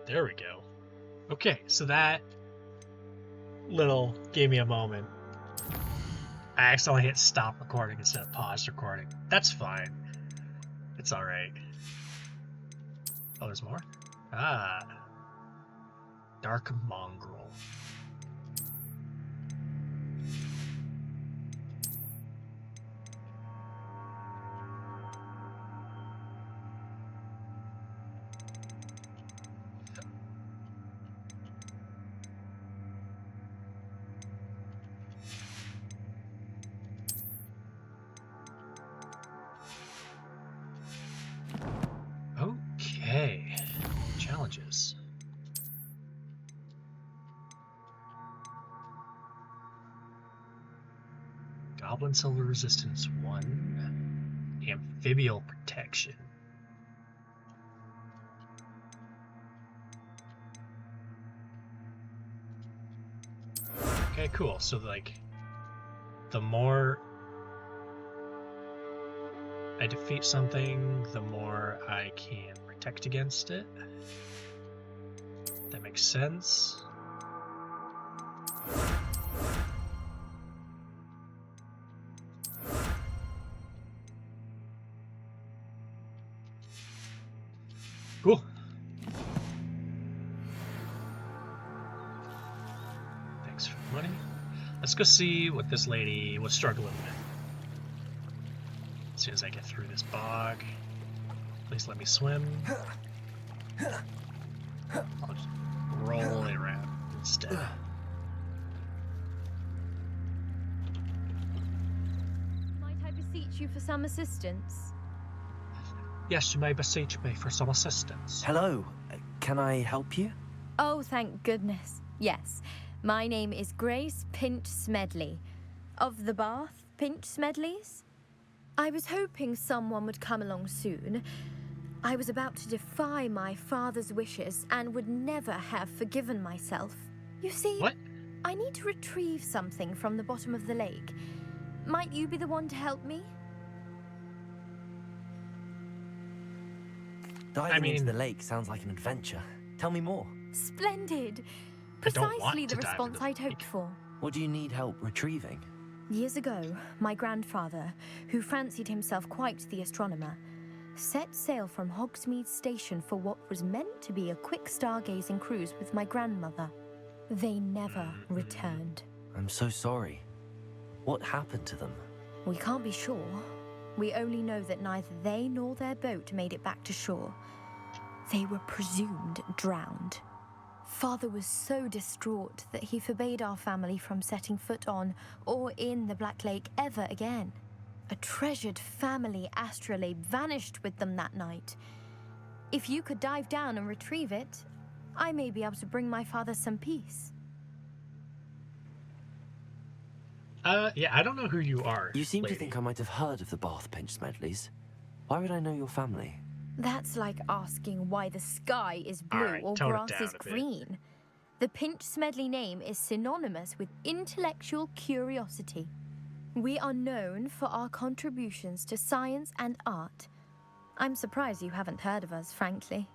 There we go. Okay, so that little gave me a moment. I accidentally hit stop recording instead of pause recording. That's fine. It's alright. Oh, there's more? Ah. Dark Mongrel. Okay. Challenges. Goblin Silver Resistance 1. Amphibial Protection. Okay, cool. So, like, the more I defeat something, the more I can protect against it. That makes sense. Cool. Thanks for the money. Let's go see what this lady was struggling with. As soon as I get through this bog. Please let me swim. I'll just roll it around instead. Might I beseech you for some assistance? Yes, you may beseech me for some assistance. Hello, can I help you? Oh, thank goodness. Yes, my name is Grace Pinch Smedley, of the Bath Pinch Smedleys. I was hoping someone would come along soon. I was about to defy my father's wishes and would never have forgiven myself. You see, What? I need to retrieve something from the bottom of the lake. Might you be the one to help me? Diving into the lake sounds like an adventure. Tell me more. Splendid! I don't want Precisely to the dive response into the I'd hoped lake. for. What do you need help retrieving? Years ago, my grandfather, who fancied himself quite the astronomer, set sail from Hogsmeade Station for what was meant to be a quick stargazing cruise with my grandmother. They never returned. I'm so sorry. What happened to them? We can't be sure. We only know that neither they nor their boat made it back to shore. They were presumed drowned. Father was so distraught that he forbade our family from setting foot on or in the Black Lake ever again. A treasured family astrolabe vanished with them that night. If you could dive down and retrieve it, I may be able to bring my father some peace. Yeah, I don't know who you are. You seem lady. to think I might have heard of the Bath Pinch Smedleys. Why would I know your family? That's like asking why the sky is blue Alright, or tone it grass down is a bit. green. The Pinch Smedley name is synonymous with intellectual curiosity. We are known for our contributions to science and art. I'm surprised you haven't heard of us, frankly.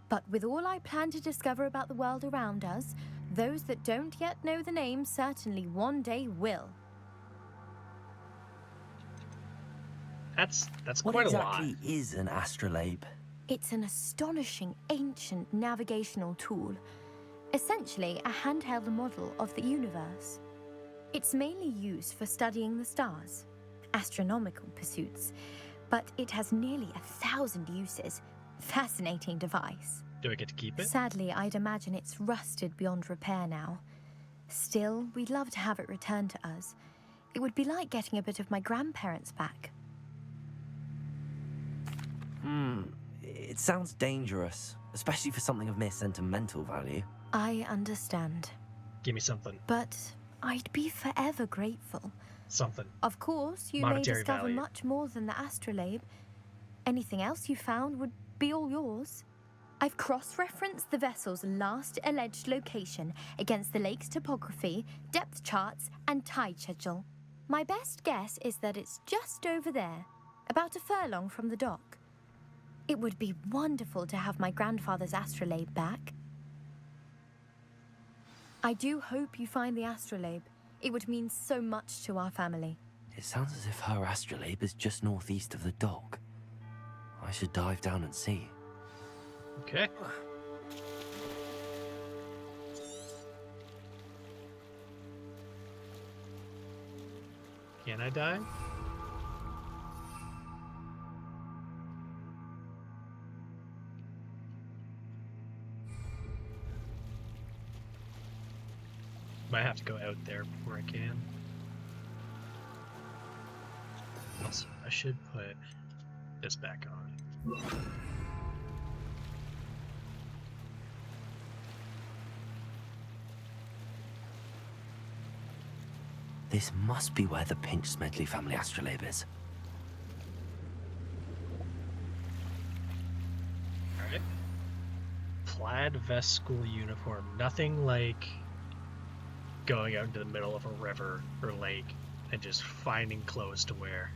But with all I plan to discover about the world around us, those that don't yet know the name certainly one day will. That's What quite exactly a lot. is an astrolabe? It's an astonishing ancient navigational tool, essentially a handheld model of the universe. It's mainly used for studying the stars, astronomical pursuits, but it has nearly 1,000 uses. Fascinating device. Do I get to keep it? Sadly, I'd imagine it's rusted beyond repair now. Still, we'd love to have it returned to us. It would be like getting a bit of my grandparents back. It sounds dangerous, especially for something of mere sentimental value. I understand, Give me something. but I'd be forever grateful. Something. Of course, you may Monetary discover value. much more than the astrolabe. Anything else you found would be all yours. I've cross-referenced the vessel's last alleged location against the lake's topography, depth charts, and tide schedule. My best guess is that it's just over there, about a furlong from the dock. It would be wonderful to have my grandfather's astrolabe back. I do hope you find the astrolabe. It would mean so much to our family. It sounds as if her astrolabe is just northeast of the dock. I should dive down and see. Okay. Can I dive? Might have to go out there before I can. Also, I should put this back on. This must be where the Pinch Smedley family astrolabe is. Alright. Plaid vest school uniform. Nothing like going out into the middle of a river or lake and just finding clothes to wear.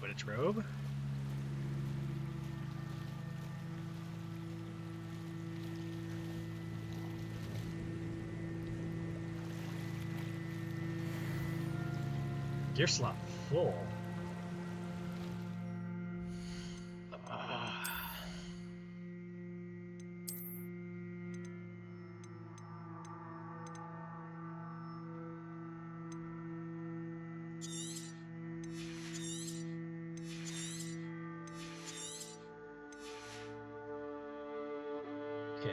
Quidditch robe. Gear slot full. Okay.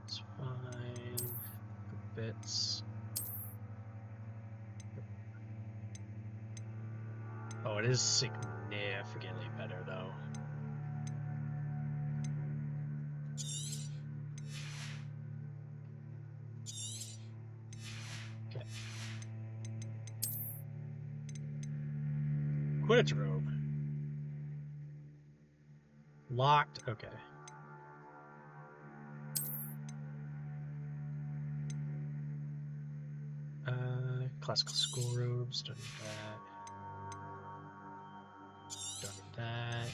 It's fine. The bits. Oh, it is significantly better though. Okay. Quidditch robe. Locked. Okay. Classical school robes. Don't need that. Don't need that.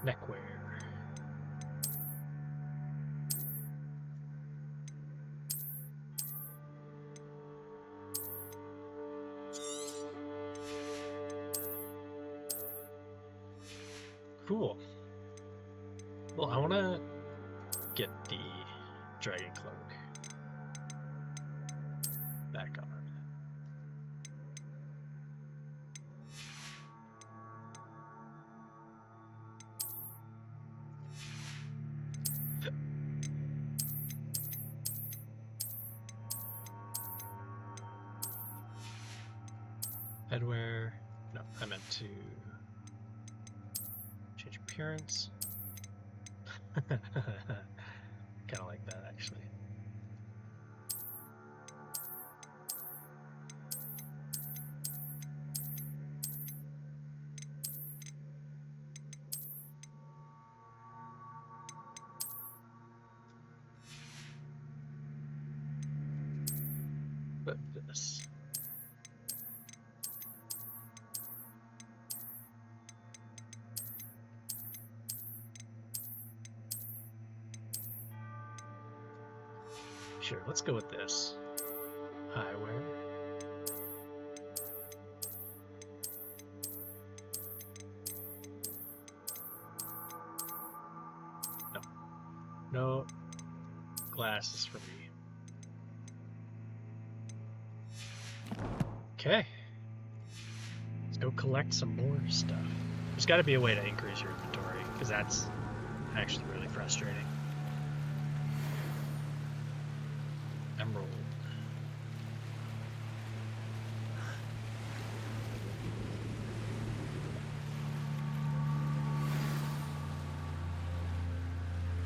Neckwear. Cool. Well, I want to get the dragon cloak back on. Headwear. No, I meant to change appearance. Kind of like that, actually. But this. Sure, let's go with this. Eyewear. No. No glasses for me. Okay. Let's go collect some more stuff. There's got to be a way to increase your inventory, because that's actually really frustrating. Emerald.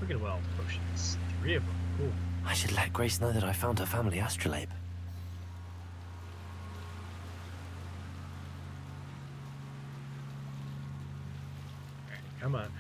Wicked Well potions. 3 of them. Cool. I should let Grace know that I found her family astrolabe. Alright, come on.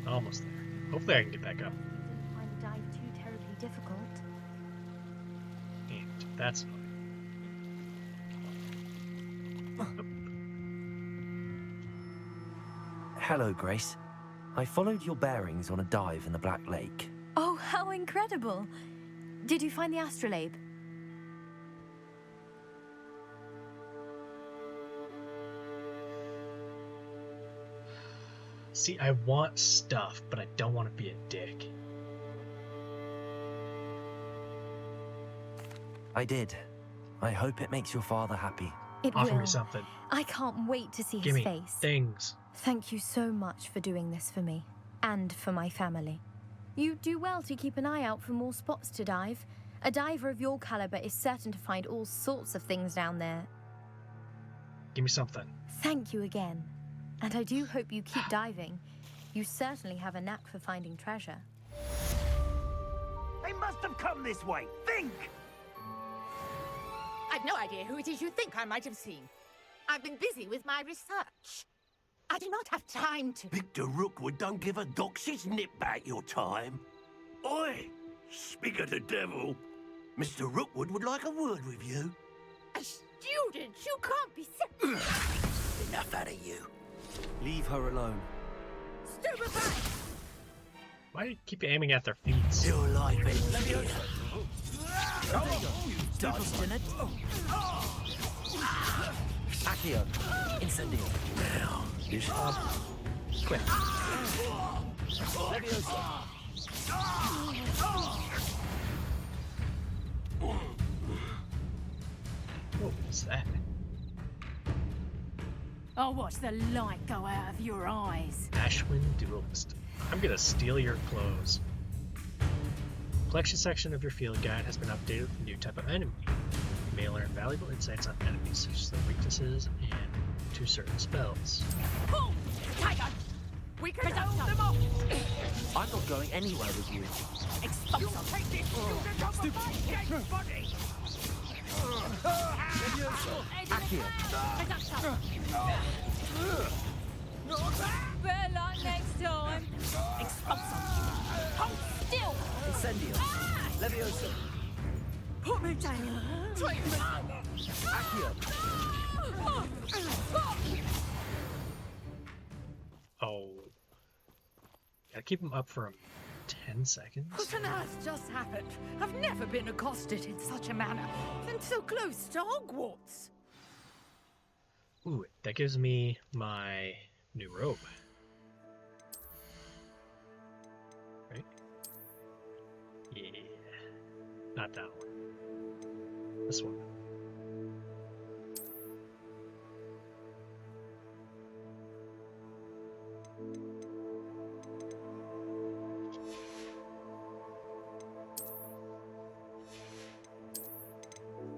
Almost there. Hopefully I can get back up. Didn't find the dive too terribly difficult. And that's fine. Hello, Grace. I followed your bearings on a dive in the Black Lake. Oh, how incredible! Did you find the astrolabe? See, I want stuff, but I don't want to be a dick. I did. I hope it makes your father happy. It Offer will. me something. I can't wait to see Give his me face. things. Thank you so much for doing this for me. And for my family. You do well to keep an eye out for more spots to dive. A diver of your caliber is certain to find all sorts of things down there. Give me something. Thank you again. And I do hope you keep diving. You certainly have a knack for finding treasure. They must have come this way. Think! I've no idea who it is you think I might have seen. I've been busy with my research. I do not have time to... Victor Rookwood don't give a doxy's nip back your time. Oi! Speak of the devil. Mr. Rookwood would like a word with you. A student? You can't be serious. Enough out of you. Leave her alone. Stupefy! Why do you keep aiming at their feet? Your life ends here. Accio. Incendio. Now, this Quick. What was that? I'll watch the light go out of your eyes. Ashwin Duelist. I'm gonna steal your clothes. Collection section of your field guide has been updated with a new type of enemy. You may learn valuable insights on enemies, such as their weaknesses and to certain spells. Boom! Tiger! We can hold them off! I'm not going anywhere with you. Expulsum! take this student off of my dead body! Accio. Better luck next time. Expulsum! Hold still! Incendio. Levioso. Put me down! Treatment! Accio. Oh. Gotta keep him up for 10 seconds. What on earth just happened? I've never been accosted in such a manner, and so close to Hogwarts. Ooh, that gives me my new robe. Right? Yeah. Not that one. This one.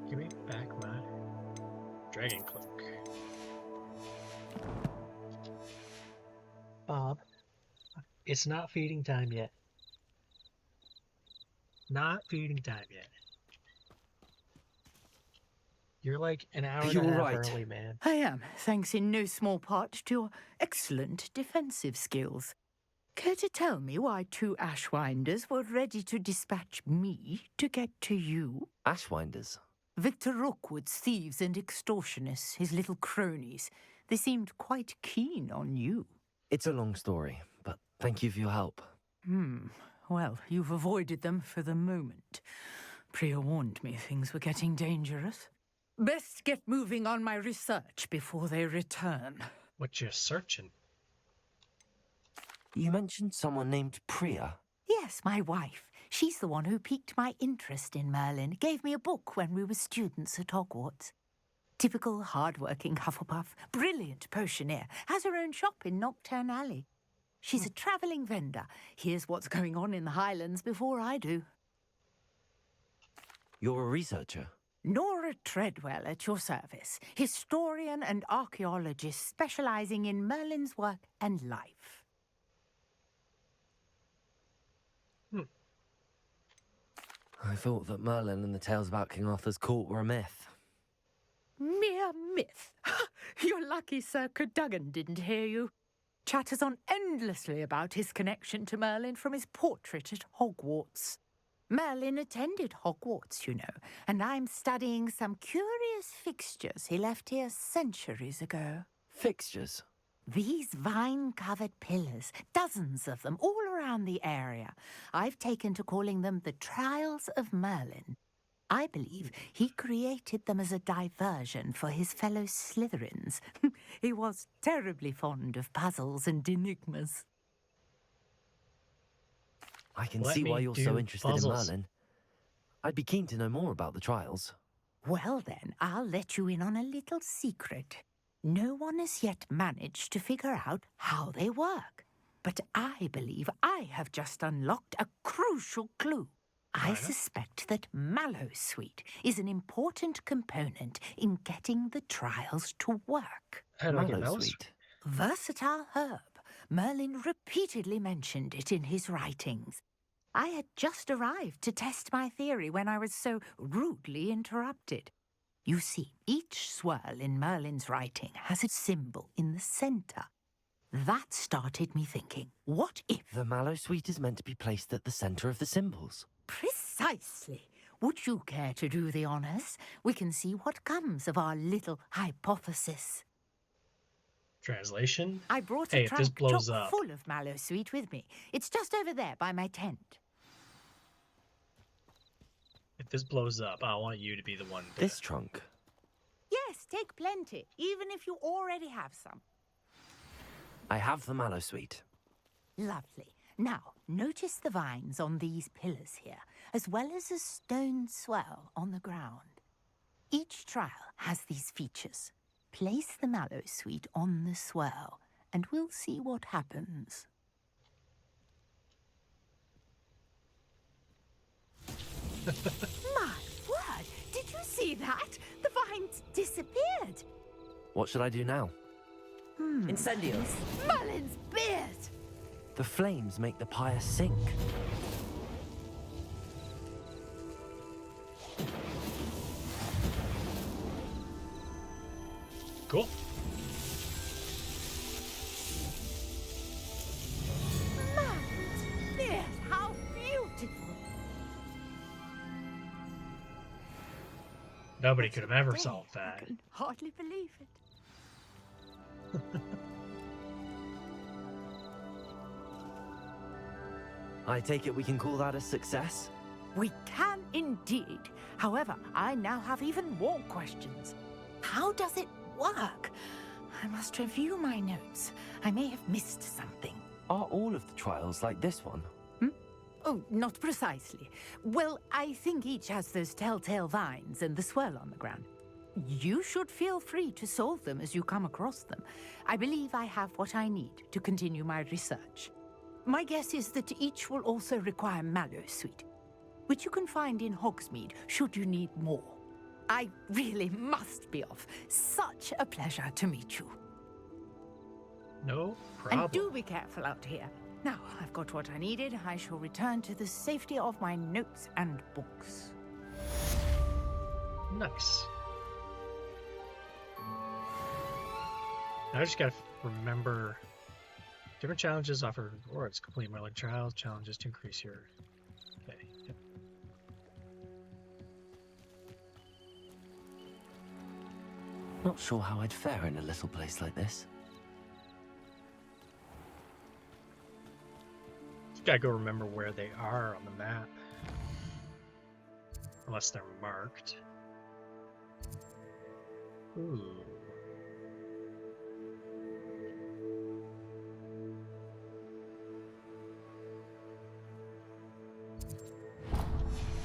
Give me back my dragon cloak. Bob, it's not feeding time yet. Not feeding time yet. You're like an hour and a You're half right. early, man. I am, thanks in no small part to your excellent defensive skills. Care to tell me why 2 Ashwinders were ready to dispatch me to get to you? Ashwinders. Victor Rookwood's thieves and extortionists, his little cronies. They seemed quite keen on you. It's a long story, but thank you for your help. Well, you've avoided them for the moment. Priya warned me things were getting dangerous. Best get moving on my research before they return. What you searching? You mentioned someone named Priya. Yes, my wife. She's the one who piqued my interest in Merlin. Gave me a book when we were students at Hogwarts. Typical hard-working Hufflepuff. Brilliant potioneer. Has her own shop in Knockturn Alley. She's a travelling vendor. Hears what's going on in the Highlands before I do. You're a researcher? Nora Treadwell at your service, historian and archaeologist specialising in Merlin's work and life. I thought that Merlin and the tales about King Arthur's court were a myth. Mere myth. You're lucky Sir Cadogan didn't hear you. Chatters on endlessly about his connection to Merlin from his portrait at Hogwarts. Merlin attended Hogwarts, you know, and I'm studying some curious fixtures he left here centuries ago. Fixtures? These vine-covered pillars, dozens of them, all around the area. I've taken to calling them the Trials of Merlin. I believe he created them as a diversion for his fellow Slytherins. He was terribly fond of puzzles and enigmas. I can Let see me why you're do so interested puzzles. in Merlin. I'd be keen to know more about the trials. Well then, I'll let you in on a little secret. No one has yet managed to figure out how they work. But I believe I have just unlocked a crucial clue. I suspect that Mallowsweet is an important component in getting the trials to work. How do I get those? Mallowsweet. Versatile herb. Merlin repeatedly mentioned it in his writings. I had just arrived to test my theory when I was so rudely interrupted. You see, each swirl in Merlin's writing has a symbol in the centre. That started me thinking, what if... The Mallowsweet is meant to be placed at the centre of the symbols. Precisely. Would you care to do the honours? We can see what comes of our little hypothesis. Translation? I brought Hey, a if this trunk blows chock up. full of Mallowsweet with me. It's just over there by my tent. If this blows up, I want you to be the one to... This trunk. Yes, take plenty, even if you already have some. I have the Mallowsweet. Lovely. Now, notice the vines on these pillars here, as well as a stone swell on the ground. Each trial has these features. Place the Mallowsweet on the swell, and we'll see what happens. My word! Did you see that? The vines disappeared. What should I do now? Incendio. Merlin's beard! The flames make the pyre sink. Cool. Merlin's beard! How beautiful! Nobody could have ever Today, solved I that. can hardly believe it. I take it we can call that a success? We can indeed. However, I now have even more questions. How does it work? I must review my notes. I may have missed something. Are all of the trials like this one? Oh, not precisely. Well, I think each has those telltale vines and the swirl on the ground. You should feel free to solve them as you come across them. I believe I have what I need to continue my research. My guess is that each will also require Mallowsweet, which you can find in Hogsmeade should you need more. I really must be off. Such a pleasure to meet you. No problem. And do be careful out here. Now, I've got what I needed. I shall return to the safety of my notes and books. Nice. Now I just gotta remember different challenges offer rewards. Complete Merlin trials, challenges to increase your... Okay. Yep. Not sure how I'd fare in a little place like this. Just gotta go remember where they are on the map. Unless they're marked. Ooh.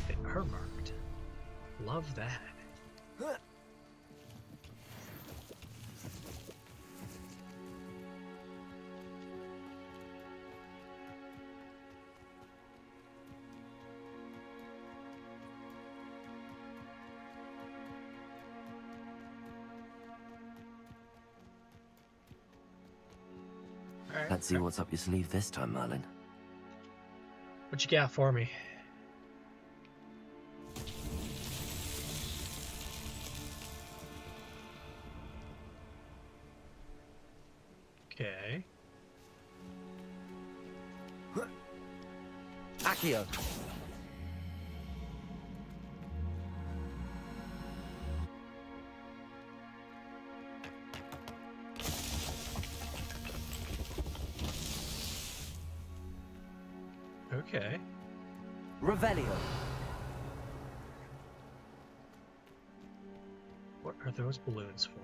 They are marked. Love that. Alright. Let's see what's up your sleeve this time, Merlin. What you got for me? Okay. Accio. Okay. Revelio. What are those balloons for?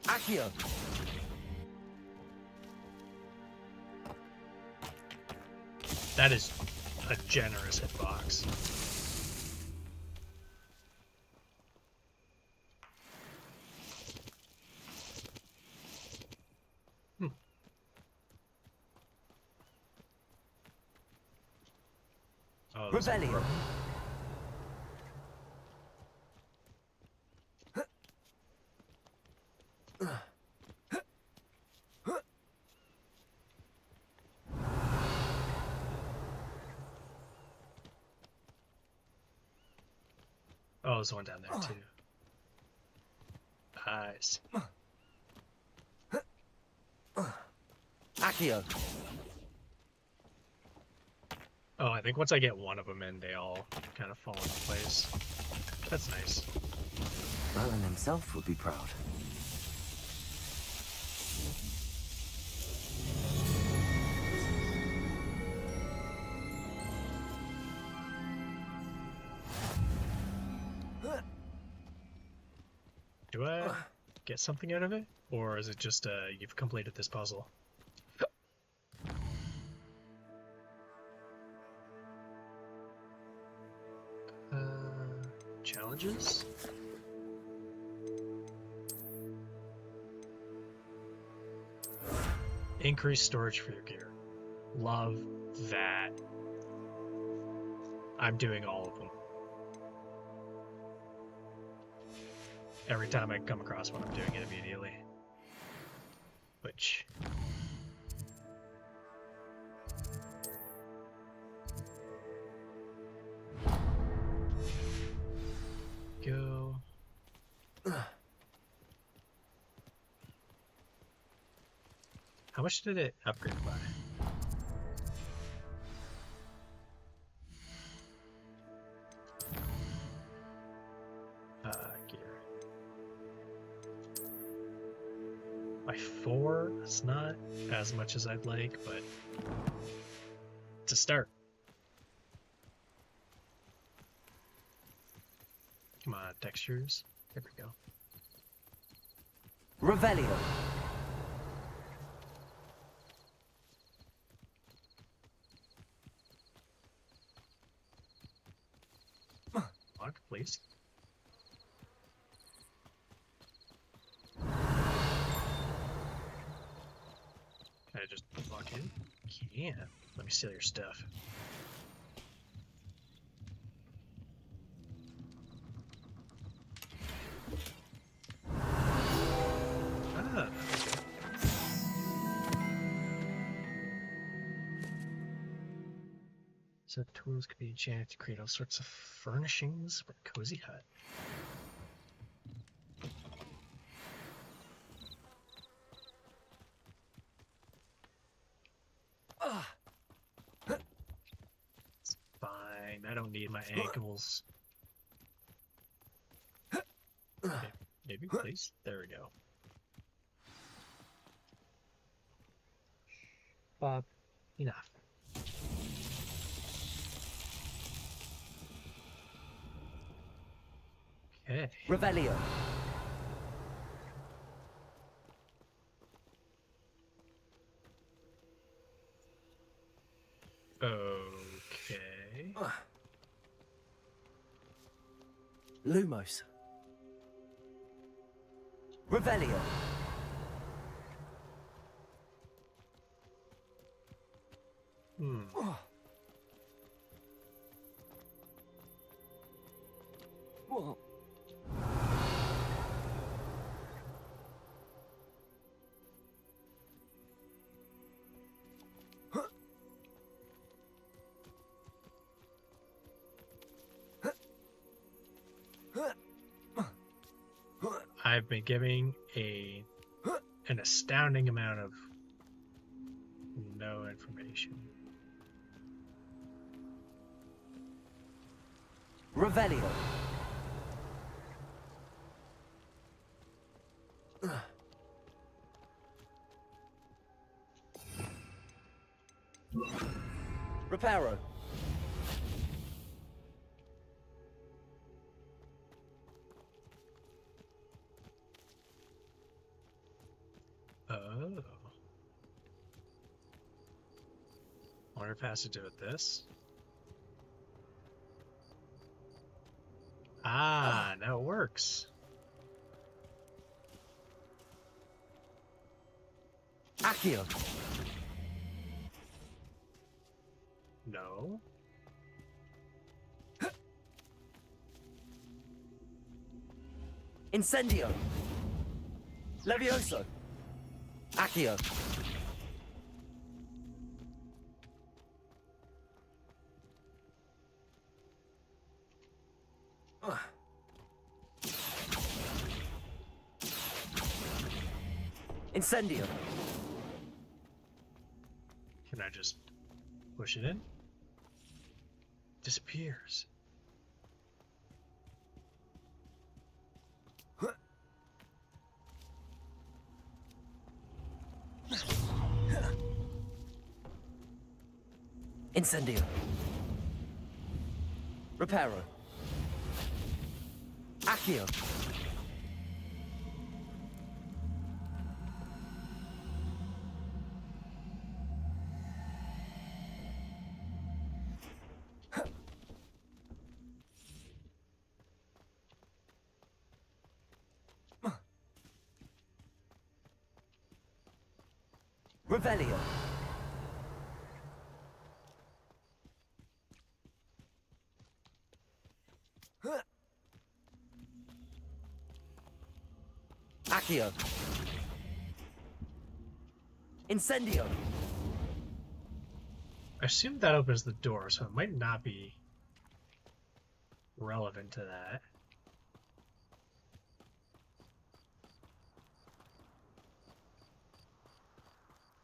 Accio. That is a generous hitbox. Oh, that's Revelio. broken. Oh, there's one down there too. Nice. Accio. Oh, I think once I get one of them in, they all kind of fall into place. That's nice. Merlin himself would be proud. Do I get something out of it? Or is it just you've completed this puzzle? Challenges? Increase storage for your gear. Love that. I'm doing all of them. Every time I come across one, I'm doing it immediately. Which... go. How much did it upgrade by? Gear. By 4? That's not as much as I'd like, but it's a start. Come on, textures. There we go. Revelio. Lock, please. Can I just walk in? Can't. Let me steal your stuff. Ah. So tools could be enchanted to create all sorts of furnishings for a cozy hut. It's fine. I don't need my ankles. Okay, maybe, please. There we go. Bob, enough. Okay. Revelio. Okay. Lumos. Revelio. I've been giving an astounding amount of no information. Revelio. Reparo. Oh. Wonder if it has to do with this. Ah, now it works. Accio. No. Incendio. Levioso. Accio. Incendio. Can I just push it in? Disappears. Incendio. Reparo. Accio. Revelio. Accio. Incendio. I assume that opens the door, so it might not be relevant to that.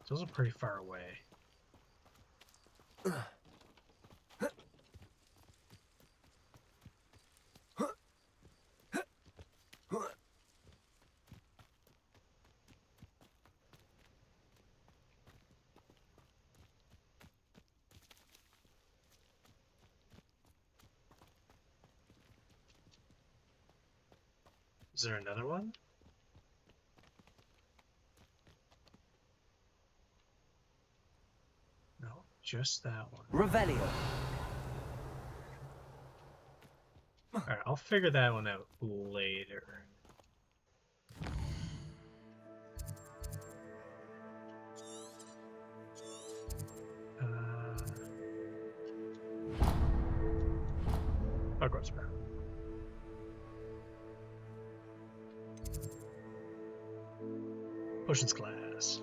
Those are pretty far away. Is there another one? No, just that one. Revelio. Alright, I'll figure that one out later. Hogwarts map. Potions class.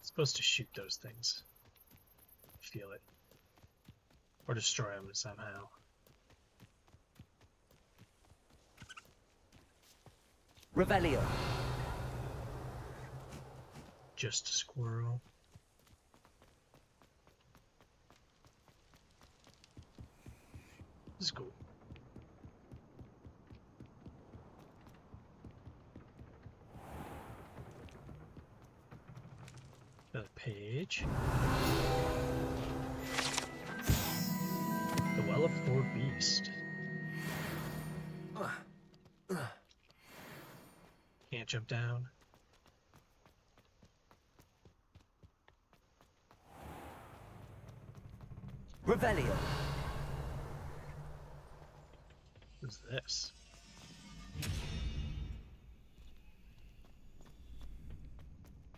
Supposed to shoot those things. Feel it. Or destroy them somehow. Revelio. Just a squirrel. This is cool. Another page. The Well of Thor Beast. Can't jump down. Revelio. Who's this?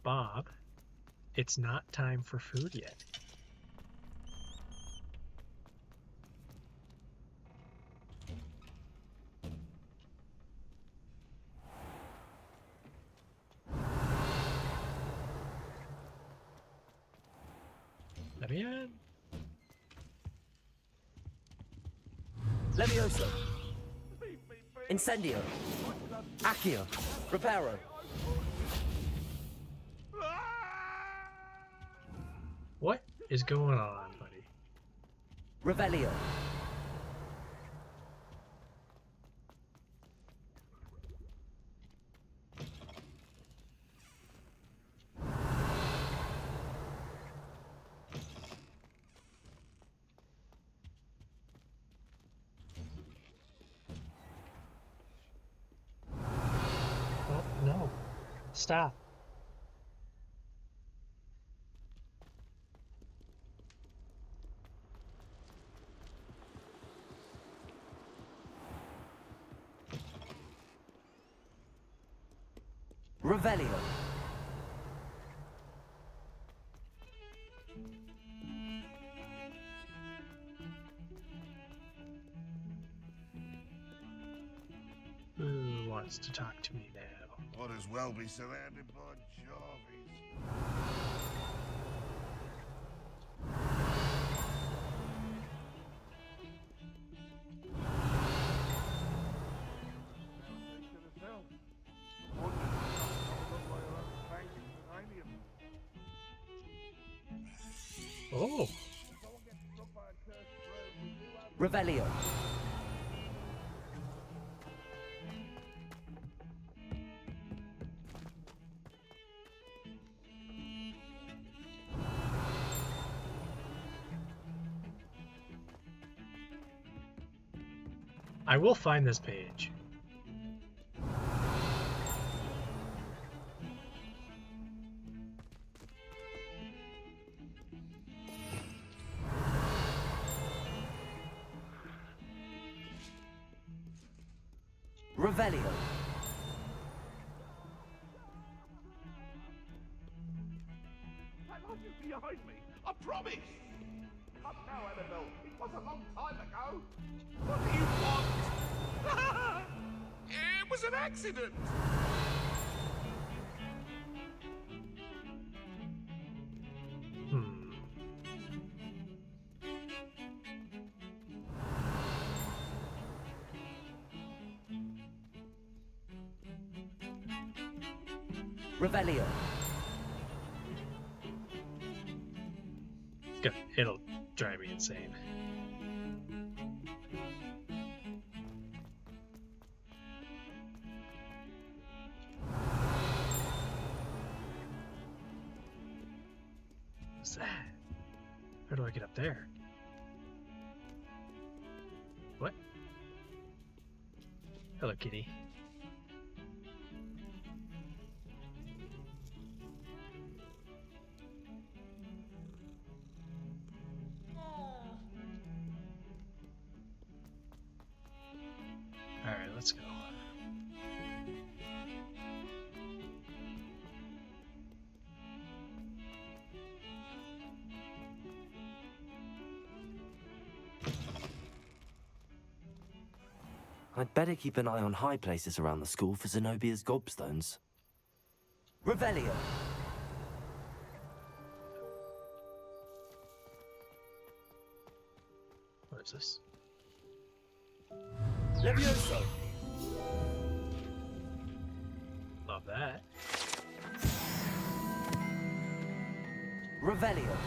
Bob, it's not time for food yet. Let me in. Levioso. Incendio. Accio. Reparo. What is going on, buddy? Revelio. Oh, no. Stop. Revelio. Who wants to talk to me now? Might as well be surrounded by Jarvies. Oh, Revelio. I will find this page. Revelio. That light is behind me. I promise. Come now, Annabelle. It was a long time ago. What do you want? It was an accident. Hmm. Revelio. It'll drive me insane. What's that? How do I get up there? What? Hello, kitty. Alright, let's go. I'd better keep an eye on high places around the school for Zenobia's gobstones. Revelio. What is this? Levioso. Love that. Revelio.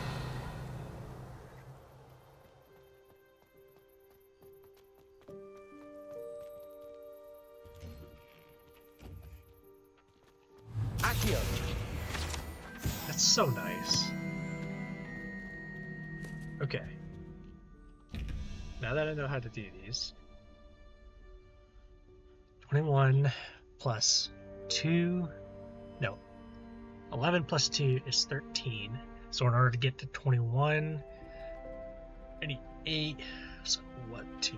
Accio. That's so nice. Okay. Now that I know how to do these, 21 plus 2, no, 11 plus 2 is 13. So in order to get to 21, I need 8. So 1, 2,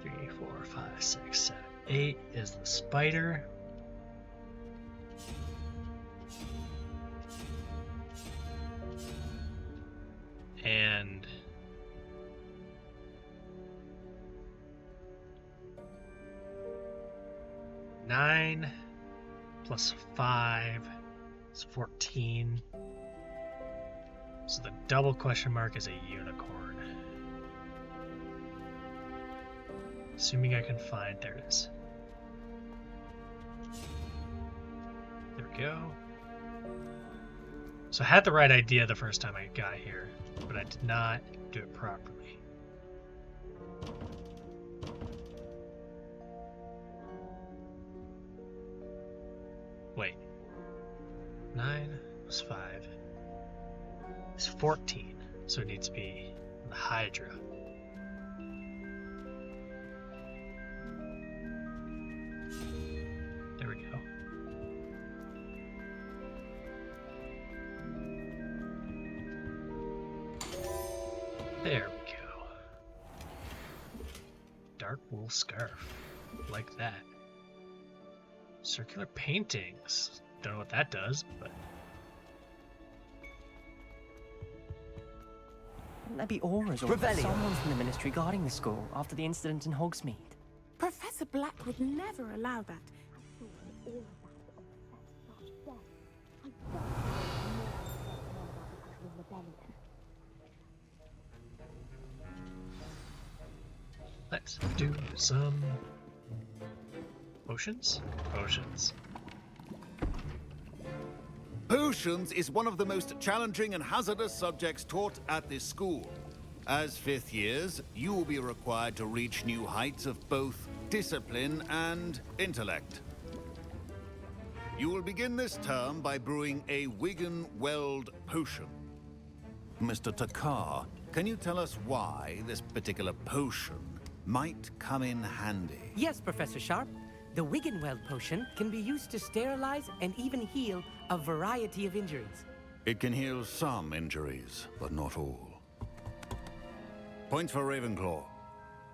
3, 4, 5, 6, 7, 8 is the spider. And 9 plus 5 is 14. So the double question mark is a unicorn. Assuming I can find, there it is. There we go. So I had the right idea the first time I got here, but I did not do it properly. Wait. 9 plus 5 is 14, so it needs to be the Hydra. There we go. There we go. Dark wool scarf. Like that. Circular paintings. Don't know what that does, but... Wouldn't there be auras or someone from the ministry guarding the school after the incident in Hogsmeade? Professor Black would never allow that. Let's do some potions. Potions. Potions is one of the most challenging and hazardous subjects taught at this school. As 5th years, you will be required to reach new heights of both discipline and intellect. You will begin this term by brewing a Wiggenweld potion. Mr. Takar, can you tell us why this particular potion might come in handy? Yes, Professor Sharp. The Wiggenweld potion can be used to sterilize and even heal a variety of injuries. It can heal some injuries, but not all. Points for Ravenclaw.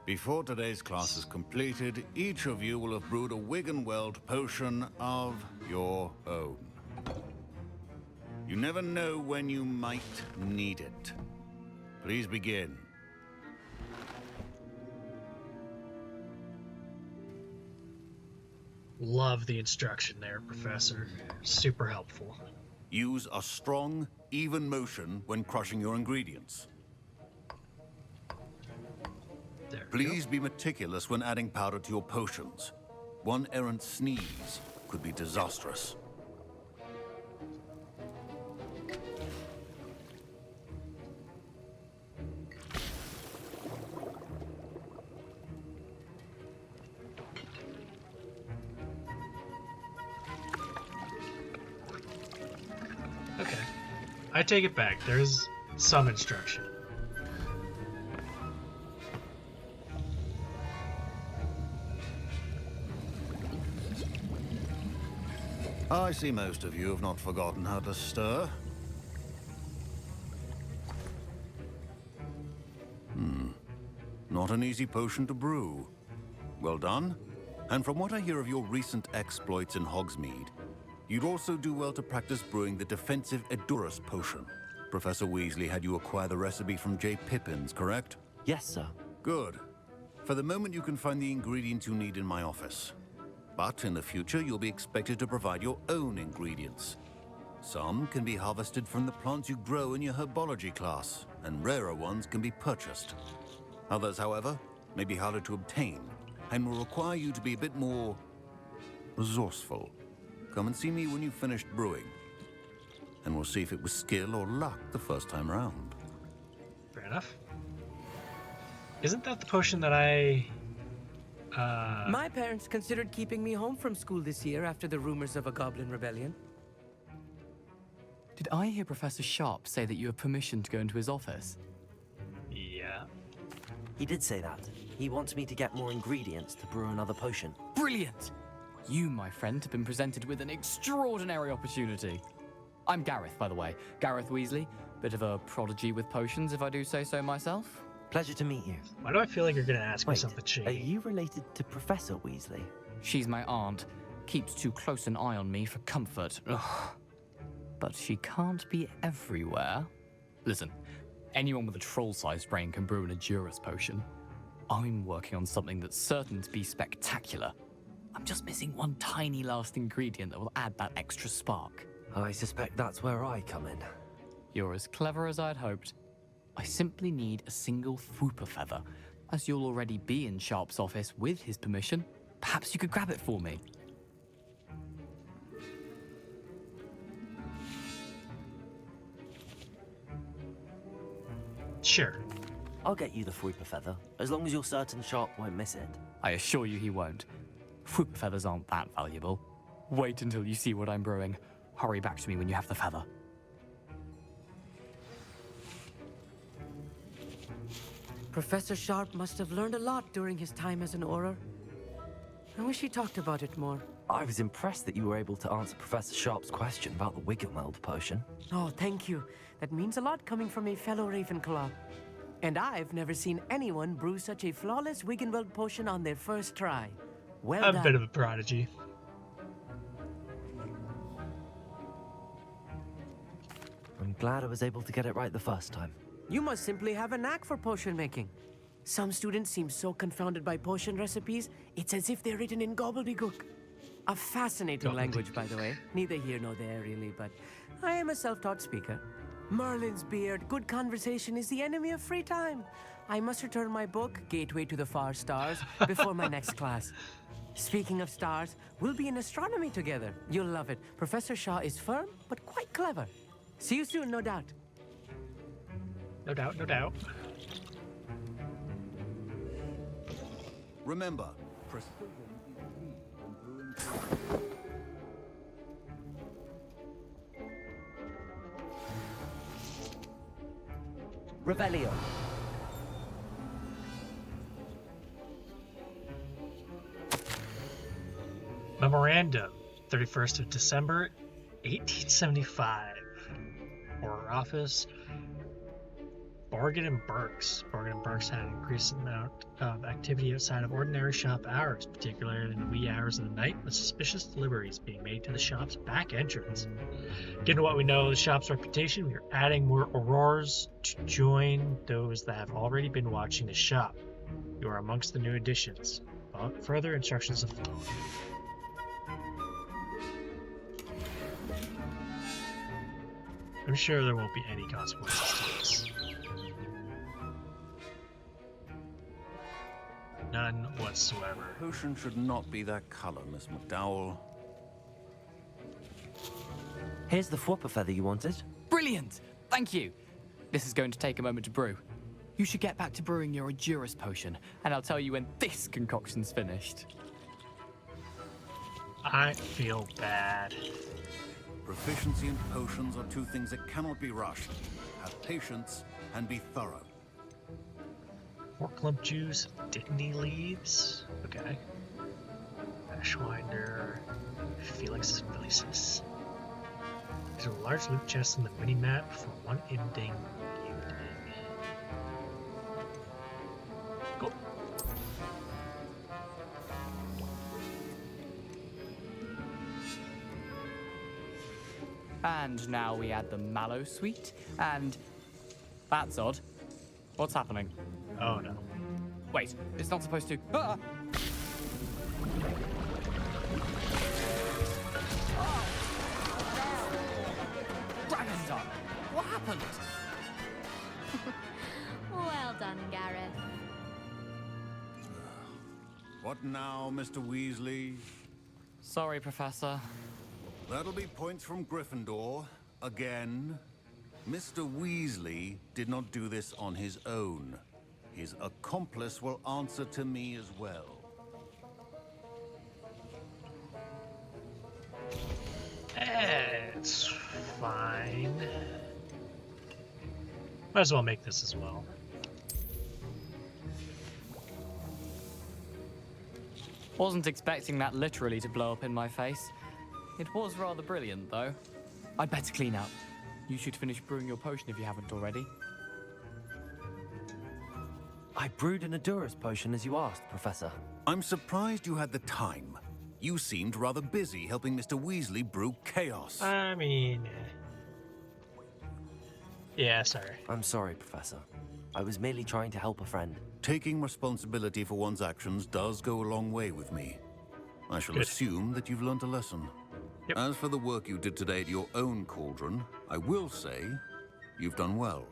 Before today's class is completed, each of you will have brewed a Wiggenweld potion of your own. You never know when you might need it. Please begin. Love the instruction there, Professor. Super helpful. Use a strong, even motion when crushing your ingredients. Please be meticulous when adding powder to your potions. One errant sneeze could be disastrous. Okay. I take it back. There's some instruction. I see most of you have not forgotten how to stir. Not an easy potion to brew. Well done. And from what I hear of your recent exploits in Hogsmeade, you'd also do well to practice brewing the defensive Edurus potion. Professor Weasley had you acquire the recipe from J. Pippins, correct? Yes, sir. Good. For the moment, you can find the ingredients you need in my office. But in the future, you'll be expected to provide your own ingredients. Some can be harvested from the plants you grow in your herbology class, and rarer ones can be purchased. Others, however, may be harder to obtain, and will require you to be a bit more resourceful. Come and see me when you've finished brewing, and we'll see if it was skill or luck the first time round. Fair enough. Isn't that the potion that I... My parents considered keeping me home from school this year after the rumors of a goblin rebellion. Did I hear Professor Sharp say that you have permission to go into his office? Yeah. He did say that. He wants me to get more ingredients to brew another potion. Brilliant! You, my friend, have been presented with an extraordinary opportunity. I'm Gareth, by the way. Gareth Weasley. Bit of a prodigy with potions, if I do say so myself. Pleasure to meet you. Why do I feel like you're gonna ask me Wait, something are cheeky? you related to Professor Weasley? She's my aunt. Keeps too close an eye on me for comfort. Ugh. But she can't be everywhere. Listen, anyone with a troll-sized brain can brew an Adjuris potion. I'm working on something that's certain to be spectacular. I'm just missing one tiny last ingredient that will add that extra spark. I suspect that's where I come in. You're as clever as I'd hoped. I simply need a single Fwooper feather. As you'll already be in Sharp's office with his permission, perhaps you could grab it for me. Sure. I'll get you the Fwooper feather, as long as you're certain Sharp won't miss it. I assure you he won't. Fwooper feathers aren't that valuable. Wait until you see what I'm brewing. Hurry back to me when you have the feather. Professor Sharp must have learned a lot during his time as an Auror. I wish he talked about it more. I was impressed that you were able to answer Professor Sharp's question about the Wiggenweld potion. Oh, thank you. That means a lot coming from a fellow Ravenclaw. And I've never seen anyone brew such a flawless Wiggenweld potion on their first try. Well I'm done. a bit of a prodigy. I'm glad I was able to get it right the first time. You must simply have a knack for potion making. Some students seem so confounded by potion recipes, it's as if they're written in gobbledygook. A fascinating language, by the way. Neither here nor there, really, but I am a self-taught speaker. Merlin's beard, good conversation is the enemy of free time. I must return my book, Gateway to the Far Stars, before my next class. Speaking of stars, we'll be in astronomy together. You'll love it. Professor Shaw is firm, but quite clever. See you soon, no doubt. No doubt, no doubt. Remember, precision is key when brewing. Revelio. Memorandum, 31st of December, 1875. Horror Office. Bargain and Burke's. Bargain and Burke's had an increased amount of activity outside of ordinary shop hours, particularly in the wee hours of the night, with suspicious deliveries being made to the shop's back entrance. Given what we know of the shop's reputation, we are adding more Aurors to join those that have already been watching the shop. You are amongst the new additions. Further instructions have followed. I'm sure there won't be any consequences to this. None whatsoever. Potion should not be that color, Miss McDowell. Here's the Fwooper feather you wanted. Brilliant! Thank you. This is going to take a moment to brew. You should get back to brewing your Adjuris potion, and I'll tell you when this concoction's finished. I feel bad. Proficiency and potions are two things that cannot be rushed. Have patience and be thorough. 4 clump juice, dignity leaves. Okay. Ashwinder, Felix's Felicis. There's a large loot chest in the mini map for one ending evening. Cool. And now we add the mallow sweet, and that's odd. What's happening? Oh no. Wait, it's not supposed to. Ah! Dragon Dog! What happened? Well done, Gareth. What now, Mr. Weasley? Sorry, Professor. That'll be points from Gryffindor. Again. Mr. Weasley did not do this on his own. His accomplice will answer to me as well. It's fine. Might as well make this as well. Wasn't expecting that literally to blow up in my face. It was rather brilliant, though. I'd better clean up. You should finish brewing your potion if you haven't already. I brewed an Adurus potion as you asked, Professor. I'm surprised you had the time. You seemed rather busy helping Mr. Weasley brew chaos. I mean... Yeah, sorry. I'm sorry, Professor. I was merely trying to help a friend. Taking responsibility for one's actions does go a long way with me. I shall assume that you've learnt a lesson. Yep. As for the work you did today at your own cauldron, I will say you've done well.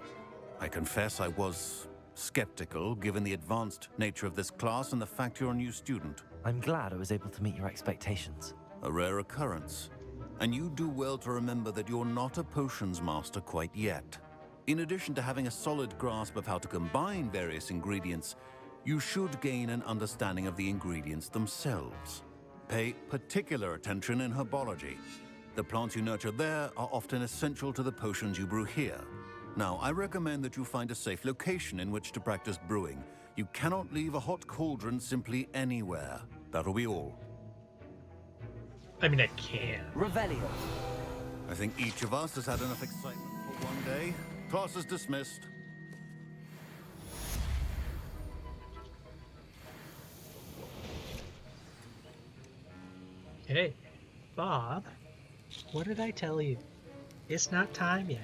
I confess I was skeptical given the advanced nature of this class and the fact you're a new student. I'm glad I was able to meet your expectations. A rare occurrence. And you do well to remember that you're not a potions master quite yet. In addition to having a solid grasp of how to combine various ingredients, you should gain an understanding of the ingredients themselves. Pay particular attention in herbology. The plants you nurture there are often essential to the potions you brew here. Now, I recommend that you find a safe location in which to practice brewing. You cannot leave a hot cauldron simply anywhere. That'll be all. I mean, I can. Revelio. I think each of us has had enough excitement for one day. Class is dismissed. Hey, Bob, what did I tell you? It's not time yet.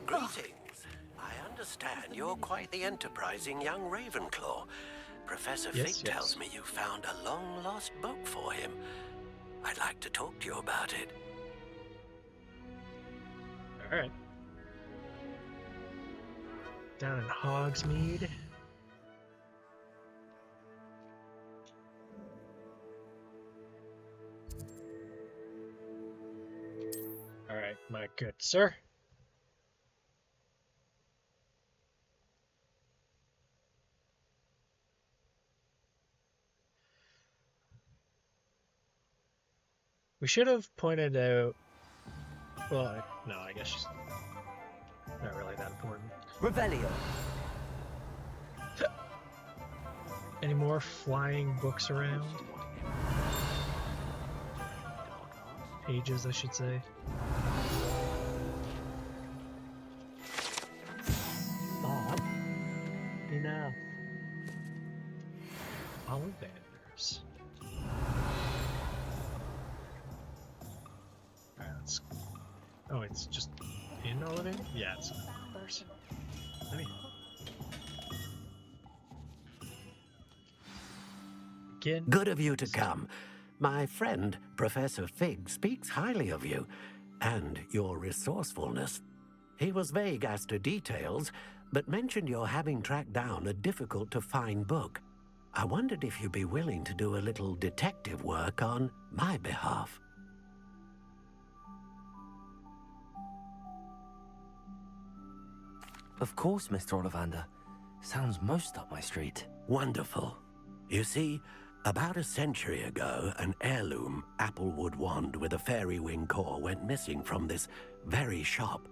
Greetings. I understand you're quite the enterprising young Ravenclaw. Professor Fig tells me you found a long-lost book for him. I'd like to talk to you about it. All right. Down in Hogsmeade. All right, my good sir. We should have pointed out... Well, no, I guess she's not really that important. Revelio. Any more flying books around? Pages, I should say. Bob, enough. Ollivanders. Oh, it's just in Ollivander? Yeah, it's Ollivanders. I mean, again. Good of you to come. My friend, Professor Fig, speaks highly of you and your resourcefulness. He was vague as to details, but mentioned your having tracked down a difficult-to-find book. I wondered if you'd be willing to do a little detective work on my behalf. Of course, Mr. Ollivander. Sounds most up my street. Wonderful. You see, about a century ago, an heirloom applewood wand with a fairy wing core went missing from this very shop.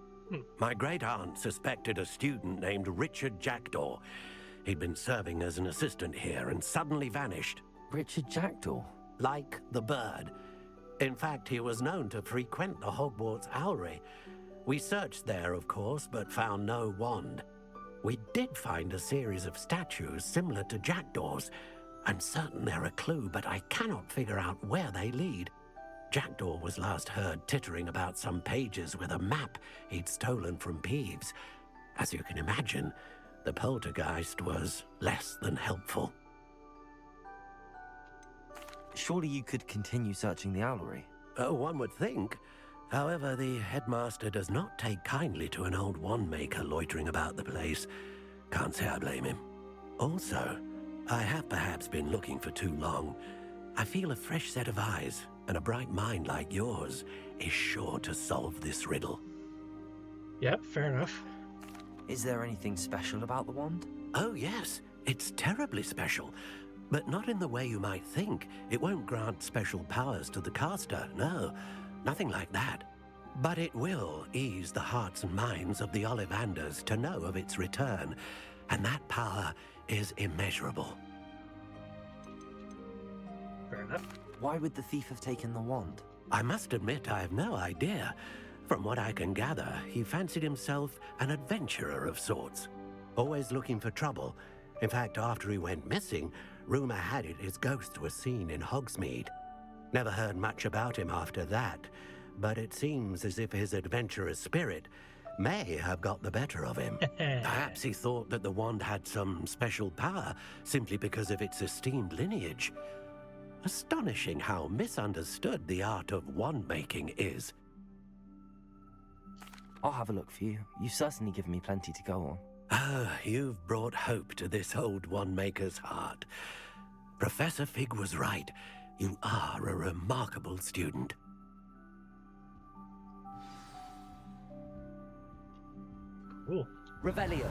My great-aunt suspected a student named Richard Jackdaw. He'd been serving as an assistant here and suddenly vanished. Richard Jackdaw? Like the bird. In fact, he was known to frequent the Hogwarts Owlery. We searched there, of course, but found no wand. We did find a series of statues similar to Jackdaw's. I'm certain they're a clue, but I cannot figure out where they lead. Jackdaw was last heard tittering about some pages with a map he'd stolen from Peeves. As you can imagine, the poltergeist was less than helpful. Surely you could continue searching the owlery? Oh, one would think. However, the headmaster does not take kindly to an old wand-maker loitering about the place. Can't say I blame him. Also, I have perhaps been looking for too long. I feel a fresh set of eyes and a bright mind like yours is sure to solve this riddle. Yep, fair enough. Is there anything special about the wand? Oh, yes. It's terribly special. But not in the way you might think. It won't grant special powers to the caster, no. Nothing like that. But it will ease the hearts and minds of the Ollivanders to know of its return. And that power is immeasurable. Fair enough. Why would the thief have taken the wand? I must admit I have no idea. From what I can gather, he fancied himself an adventurer of sorts. Always looking for trouble. In fact, after he went missing, rumor had it his ghost was seen in Hogsmeade. Never heard much about him after that, but it seems as if his adventurous spirit may have got the better of him. Perhaps he thought that the wand had some special power simply because of its esteemed lineage. Astonishing how misunderstood the art of wand-making is. I'll have a look for you. You've certainly given me plenty to go on. Ah, you've brought hope to this old wand-maker's heart. Professor Fig was right. You are a remarkable student. Cool. Revelio.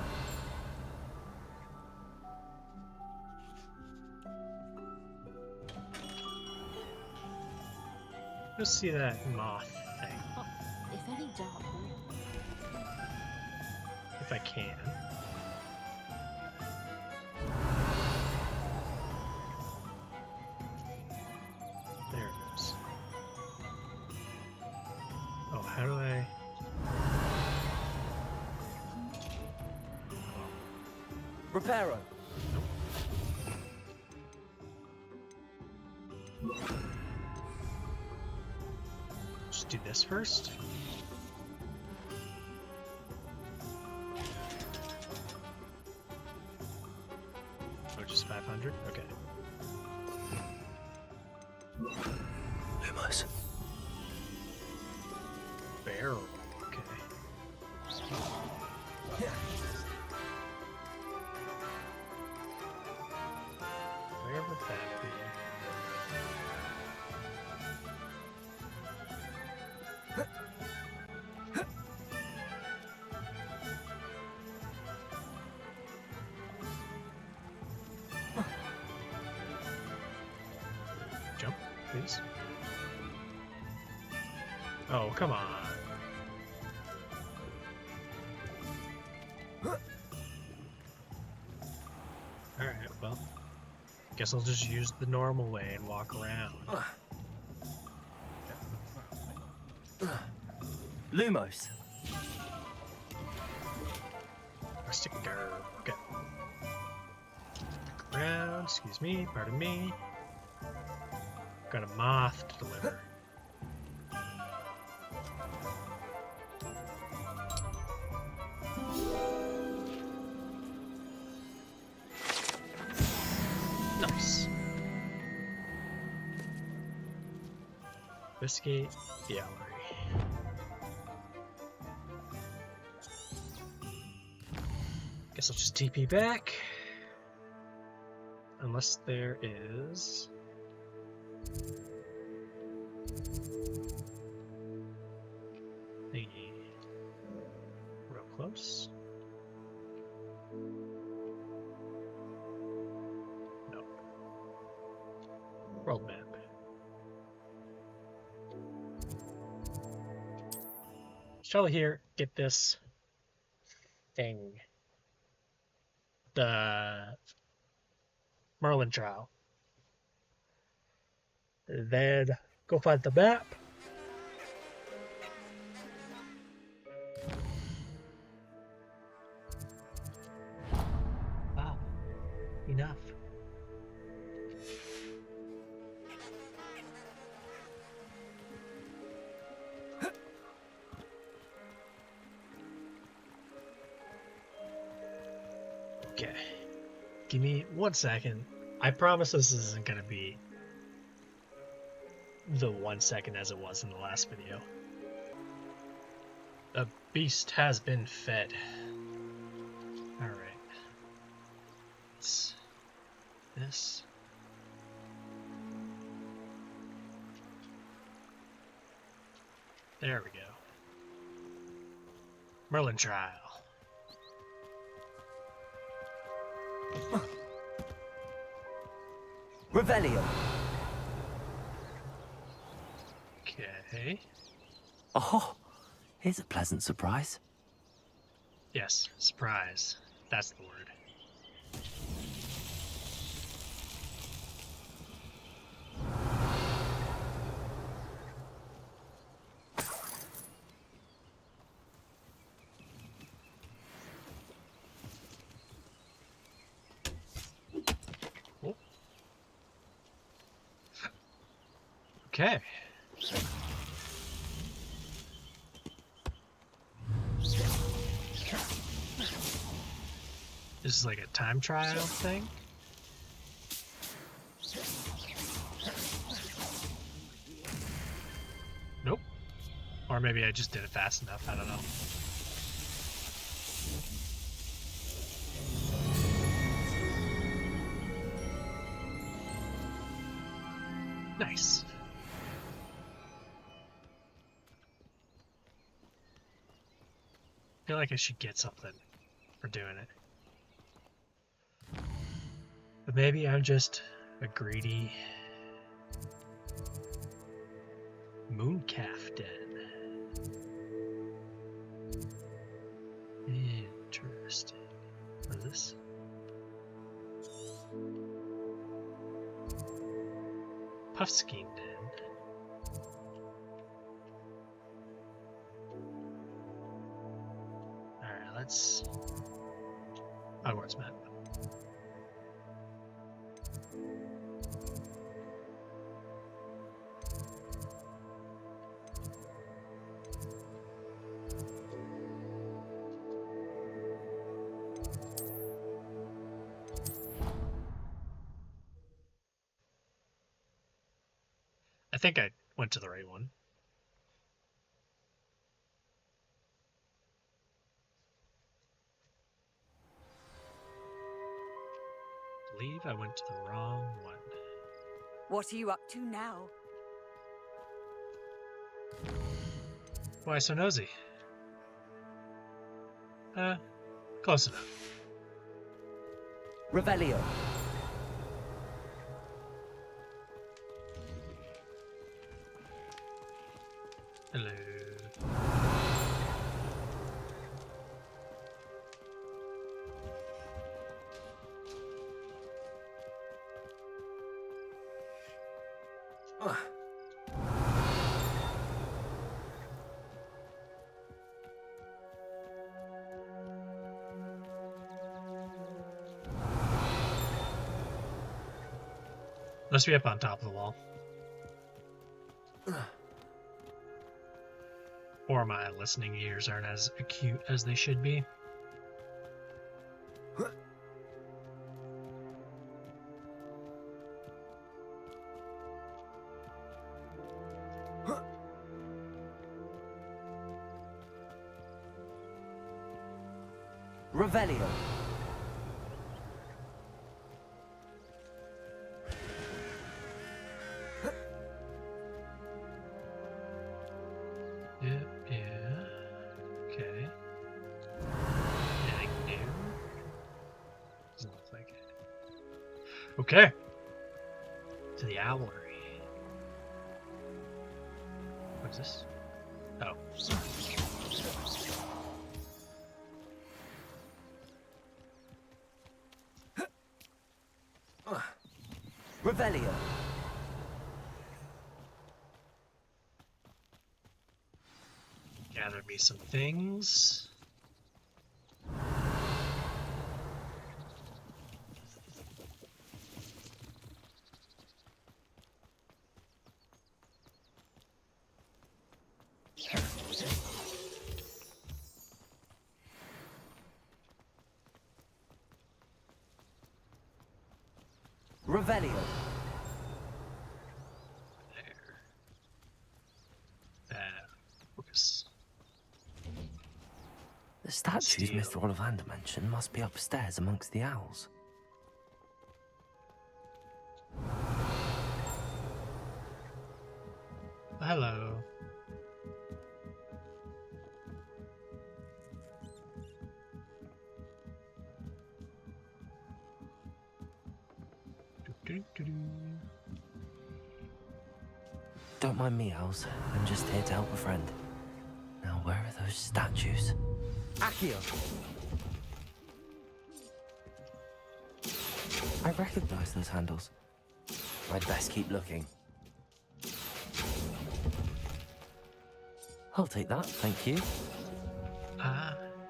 Let's see that moth thing. If any doubt. If I can. There it is. Oh, how do I... Reparo. Just do this first. Oh, just 500? Okay. Lumos. Barrel. Okay. Where would that be? Jump, please. Oh, come on. Alright, well, guess I'll just use the normal way and walk around. Lumos. Stick there. Okay. Around, excuse me, pardon me. Got a moth to deliver. Nice. Investigate the gallery. Guess I'll just TP back. Unless there is... thingy real close. No. World map. Shall we here get this thing? The Merlin trial. Then go find the map. Wow. Enough. Okay. Give me 1 second. I promise this isn't gonna be the 1 second as it was in the last video. The beast has been fed. Alright. It's this. There we go. Merlin trial. Revelio. Okay. Oh, here's a pleasant surprise. Yes, surprise. That's the word. Okay. This is like a time trial thing? Nope. Or maybe I just did it fast enough, I don't know. Nice. I feel like I should get something for doing it. But maybe I'm just a greedy mooncalf den. Interesting. What is this? Puffskein den. Alright, let's... Hogwarts map. I think I went to the right one. I believe I went to the wrong one. What are you up to now? Why so nosy? Close enough. Revelio. Hello. Must be up on top of the wall. Or my listening ears aren't as acute as they should be. Revelio. Okay. To the owlery. What's this? Oh. Revelio. Gather me some things. Revelio. There. Focus. The statues Mr. Ollivander mentioned must be upstairs amongst the owls. Hello. Don't mind me, owls. I'm just here to help a friend. Now, where are those statues? Accio! I recognize those handles. I'd best keep looking. I'll take that, thank you.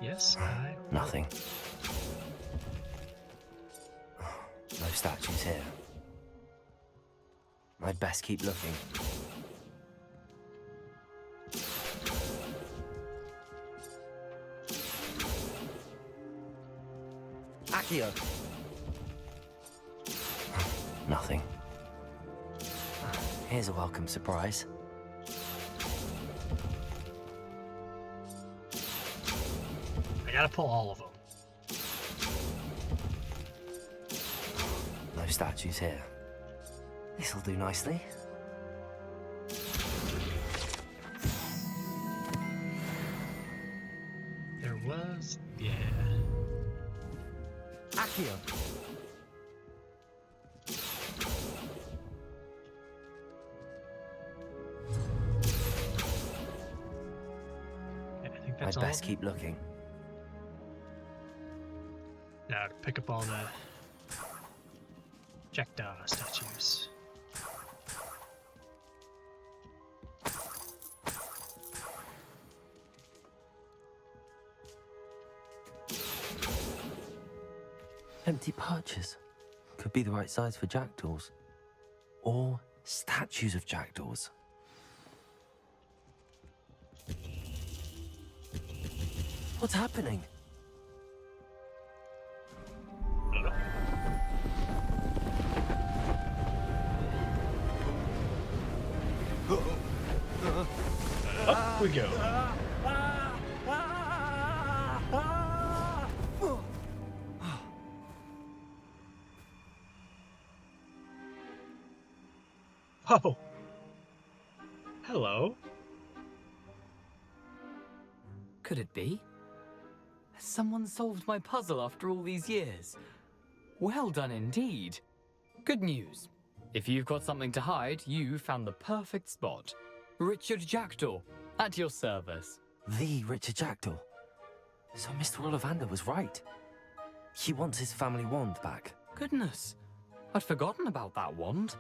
Yes, Nothing. No statues here. I'd best keep looking. Accio. Nothing. Here's a welcome surprise. I gotta pull all of them. No statues here. This'll do nicely. There was, yeah. Accio. I think that's I'd all. best keep looking. Now to pick up all the Jackdaw statues. Empty perches. Could be the right size for jackdaws. Or statues of jackdaws. What's happening? Up we go. Oh. Hello. Could it be? Has someone solved my puzzle after all these years? Well done indeed. Good news. If you've got something to hide, you found the perfect spot. Richard Jackdaw, at your service. The Richard Jackdaw. So Mr. Ollivander was right. He wants his family wand back. Goodness, I'd forgotten about that wand.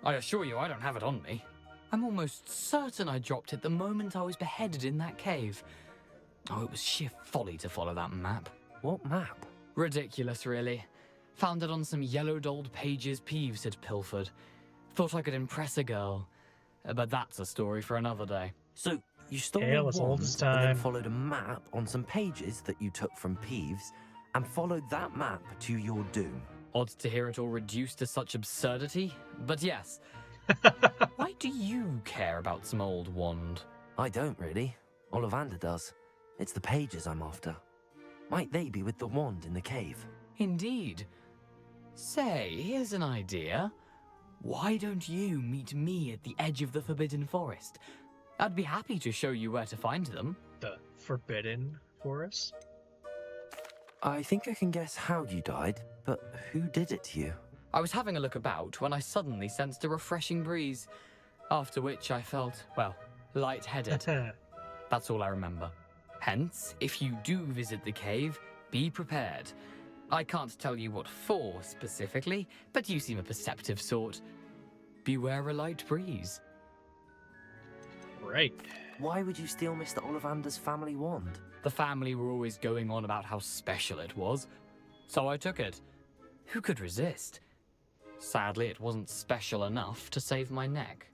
I assure you I don't have it on me. I'm almost certain I dropped it the moment I was beheaded in that cave. Oh, it was sheer folly to follow that map. What map? Ridiculous, really. Found it on some yellowed old pages Peeves had pilfered. Thought I could impress a girl. But that's a story for another day. So, you stole Tale a as old wand as and then time. followed a map on some pages that you took from Peeves and followed that map to your doom. Odd to hear it all reduced to such absurdity, but yes. Why do you care about some old wand? I don't really. Ollivander does. It's the pages I'm after. Might they be with the wand in the cave? Indeed. Say, here's an idea. Why don't you meet me at the edge of the Forbidden Forest? I'd be happy to show you where to find them. The Forbidden Forest? I think I can guess how you died, but who did it to you? I was having a look about when I suddenly sensed a refreshing breeze, after which I felt, well, lightheaded. That's all I remember. Hence, if you do visit the cave, be prepared. I can't tell you what for specifically, but you seem a perceptive sort. Beware a light breeze. Right. Why would you steal Mr. Ollivander's family wand? The family were always going on about how special it was, so I took it. Who could resist? Sadly, it wasn't special enough to save my neck.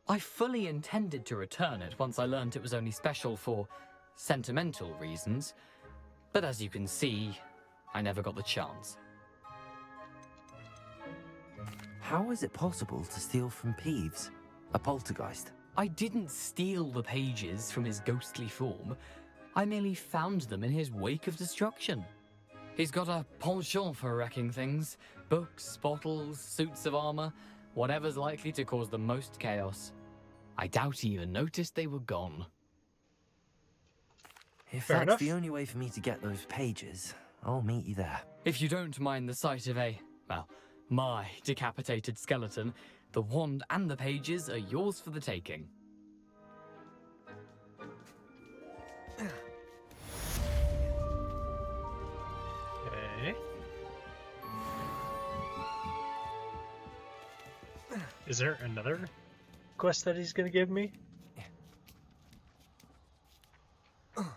I fully intended to return it once I learned it was only special for sentimental reasons, but as you can see, I never got the chance. How is it possible to steal from Peeves, a poltergeist? I didn't steal the pages from his ghostly form. I merely found them in his wake of destruction. He's got a penchant for wrecking things. Books, bottles, suits of armor, whatever's likely to cause the most chaos. I doubt he even noticed they were gone. If Fair that's enough. the only way for me to get those pages, I'll meet you there. If you don't mind the sight of my decapitated skeleton, the wand and the pages are yours for the taking. Okay. Is there another quest that he's gonna give me? Where'd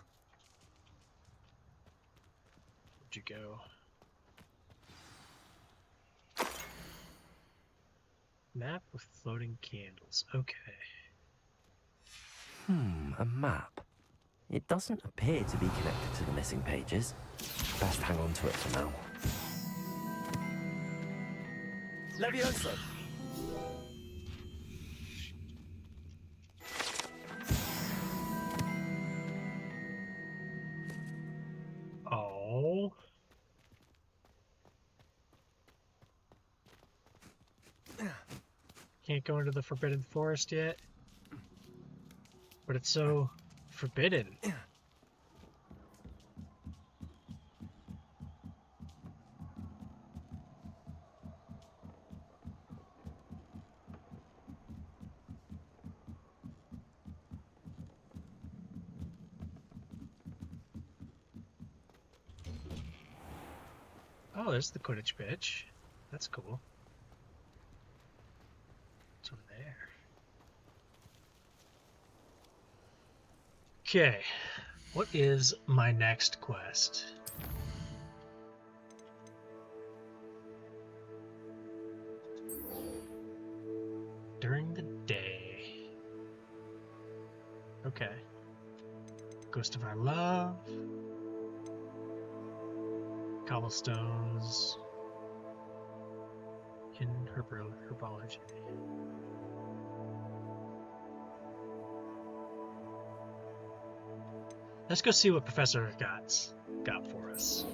you go? Map with floating candles. Okay. A map. It doesn't appear to be connected to the missing pages. Best hang on to it for now. Levioso! Oh. Can't go into the Forbidden Forest yet. But it's so forbidden. Oh, there's the Quidditch pitch. That's cool. It's over there. Okay, what is my next quest? During the day. Okay. Ghost of Our Love. Cobblestones. In herbology. Let's go see what Professor got for us.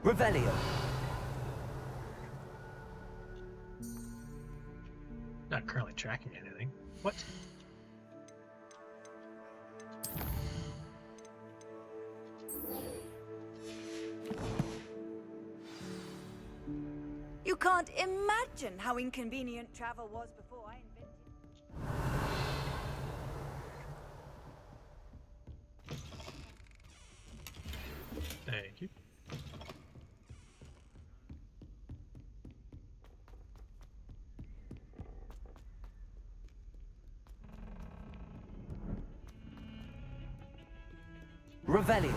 Revelio. Not currently tracking anything. What? You can't imagine how inconvenient travel was before I invented. Thank you. Revelio.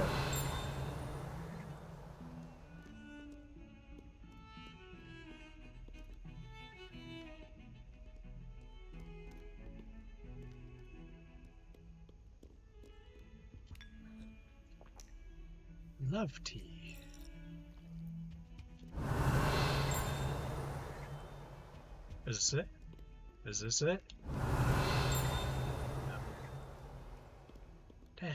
Love tea. Is this it? Is this it? No. Dang.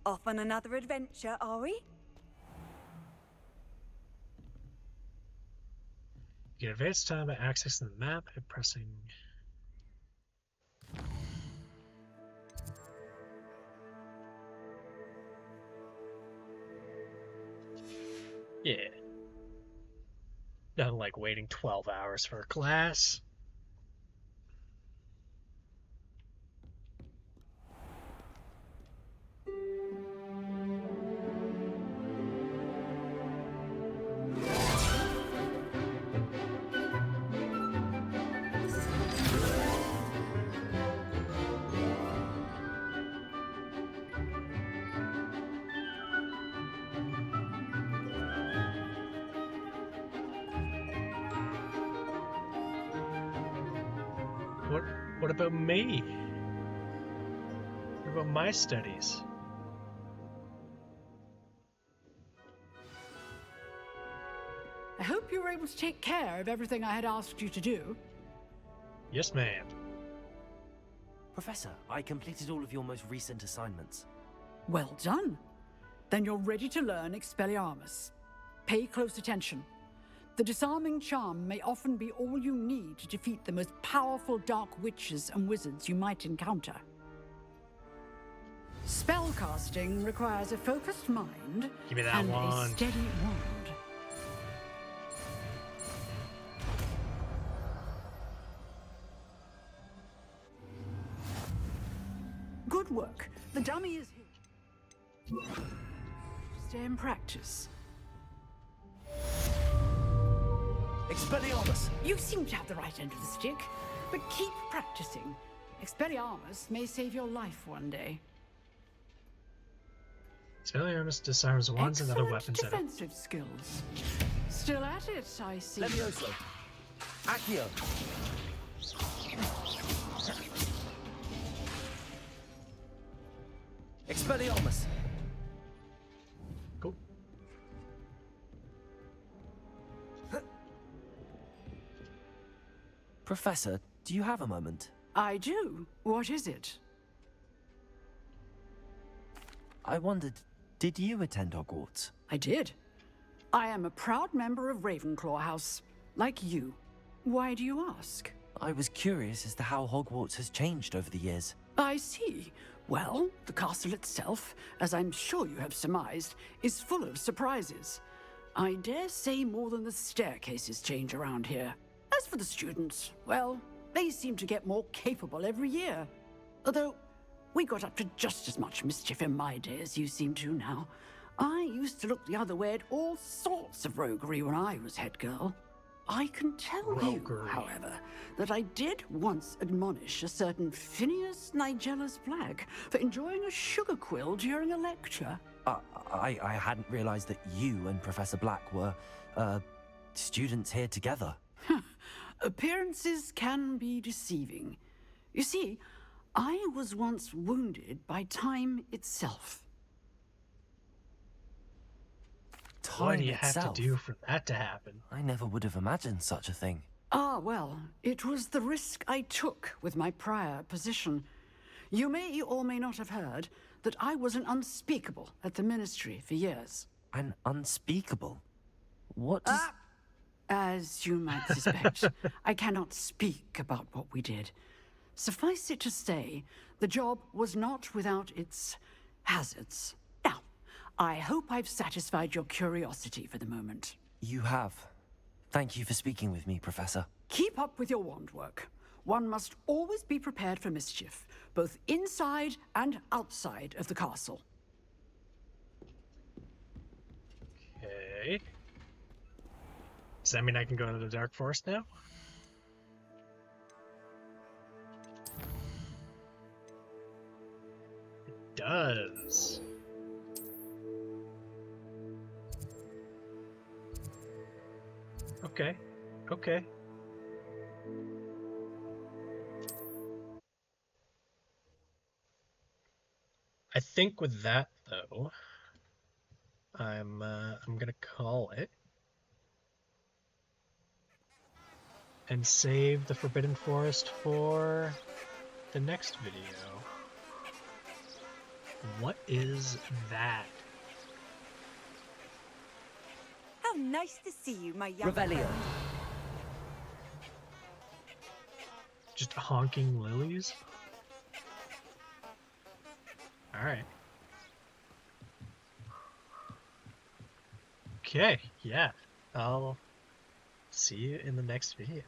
Off on another adventure, are we? You get advanced time by accessing the map and pressing. Yeah. Nothing like waiting 12 hours for a class. What about me? What about my studies? I hope you were able to take care of everything I had asked you to do. Yes, ma'am. Professor, I completed all of your most recent assignments. Well done. Then you're ready to learn Expelliarmus. Pay close attention. The disarming charm may often be all you need to defeat the most powerful dark witches and wizards you might encounter. Spellcasting requires a focused mind Give me that and wand. a steady wand. Good work. The dummy is here. Stay in practice. Expelliarmus! You seem to have the right end of the stick, but keep practicing. Expelliarmus may save your life one day. Expelliarmus disarms wands and other weapons that are... defensive skills. Still at it, I see. Levioso! Accio! Expelliarmus! Cool. Professor, do you have a moment? I do. What is it? I wondered, did you attend Hogwarts? I did. I am a proud member of Ravenclaw House, like you. Why do you ask? I was curious as to how Hogwarts has changed over the years. I see. Well, the castle itself, as I'm sure you have surmised, is full of surprises. I dare say more than the staircases change around here. As for the students, well, they seem to get more capable every year. Although, we got up to just as much mischief in my day as you seem to now. I used to look the other way at all sorts of roguery when I was head girl. I can tell you, however, that I did once admonish a certain Phineas Nigellus Black for enjoying a sugar quill during a lecture. I hadn't realized that you and Professor Black were, students here together. Appearances can be deceiving. You see, I was once wounded by time itself. What do you have to do for that to happen? I never would have imagined such a thing. Ah, well, it was the risk I took with my prior position. You may or may not have heard that I was an unspeakable at the Ministry for years. An unspeakable? What does... As you might suspect, I cannot speak about what we did. Suffice it to say, the job was not without its hazards. Now, I hope I've satisfied your curiosity for the moment. You have. Thank you for speaking with me, Professor. Keep up with your wand work. One must always be prepared for mischief, both inside and outside of the castle. Okay. Does that mean I can go into the Dark Forest now? It does. Okay. Okay. I think with that though, I'm gonna call it and save the Forbidden Forest for the next video. What is that? How nice to see you, my young Revelio. friend. Just honking lilies? Alright. Okay, yeah. I'll see you in the next video.